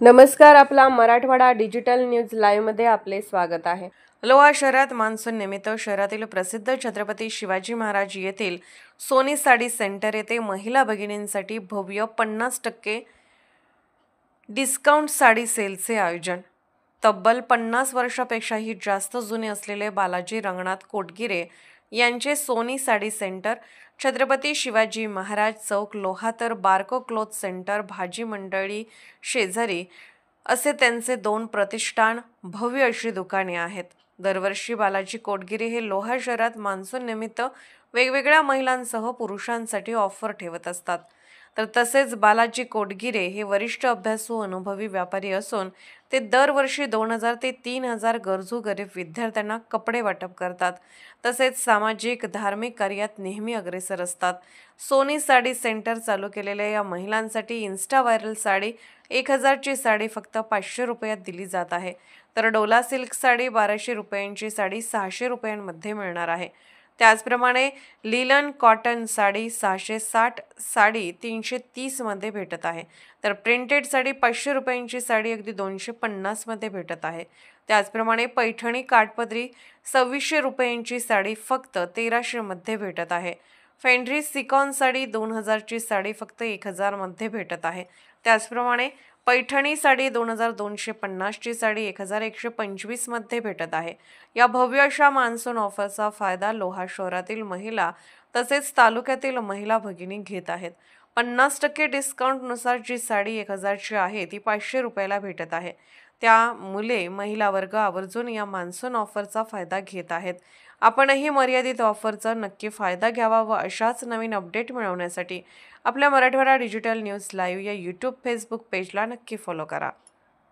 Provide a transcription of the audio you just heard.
नमस्कार, आपला Marathwada digital news live मध्ये आपले स्वागत आहे। लोहा शहरात मान्सून निमित्त शहरातील प्रसिद्ध छत्रपती शिवाजी महाराज येथील सोनी साडी सेंटर येथे महिला भगिनींसाठी भव्य 50% डिस्काउंट साडी सेलचे आयोजन। तब्बल 50 वर्षापेक्षाही जास्त जुने असलेले बालाजी रंगनाथ कोटगिरे यांचे सोनी साडी सेंटर छत्रपती शिवाजी महाराज चौक लोहा तर बारको क्लॉथ सेंटर भाजी मंडळी शेजारी असे त्यांचे 2 प्रतिष्ठान भव्य अशी दुकाने आहेत। दरवर्षी बालाजी कोटगिरे हे लोहा शहरात मान्सून निमित्त वेगवेगळ्या महिलांसह पुरुषांसाठी ऑफर ठेवत असतात। तर तसेच बालाजी कोटगिरे हे वरिष्ठ अभ्यासू अनुभवी व्यापारी असून ते दरवर्षी 2000 ते 3000 गरजू गरीब विद्यार्थ्यांना कपडे वाटप करतात। तसेच सामाजिक धार्मिक कार्यात नेहमी अग्रेसर असतात। सोनी साडी सेंटर चालू केलेल्या या महिलांसाठी इन्स्टा व्हायरल साडी 1000 ची साडी फक्त 500 रुपयात दिली जात आहे। तर डोला सिल्क साडी 1200 रुपयांची साडी 600 रुपयांमध्ये मिळणार आहे। त्याचप्रमाणे लिलन कॉटन साडी 660 साडी 330 मध्ये भेटत आहे। तर प्रिंटेड साडी 500 रुपयांची साडी अगदी 250 मध्ये भेटत आहे। त्याचप्रमाणे पैठणी काठपदरी 2600 रुपयांची साडी फक्त 1300 मध्ये भेटत आहे। फेंड्री सिकॉन साडी 2000 ची साडी फक्त 1000 मध्ये भेटत आहे। त्याचप्रमाणे पैठणी साडी 2250 ची साडी 1125 मध्ये भेटत आहे। या भव्य अशा मान्सून ऑफरचा फायदा लोहा शहरातील महिला तसेच तालुक्यातील महिला भगिनी घेत आहेत। 50% डिस्काउंट नुसार जी साडी 1000 ची आहे ती 500 रुपयाला भेटत आहे। त्यामुळे महिला वर्ग आवर्जून या मान्सून ऑफरचा फायदा घेत आहेत। आपणही मर्यादित ऑफरचा नक्की फायदा घ्यावा व अशाच नवीन अपडेट मिळवण्यासाठी आपल्या मराठवाडा डिजिटल न्यूज लाईव्ह या यूट्यूब फेसबुक पेजला नक्की फॉलो करा।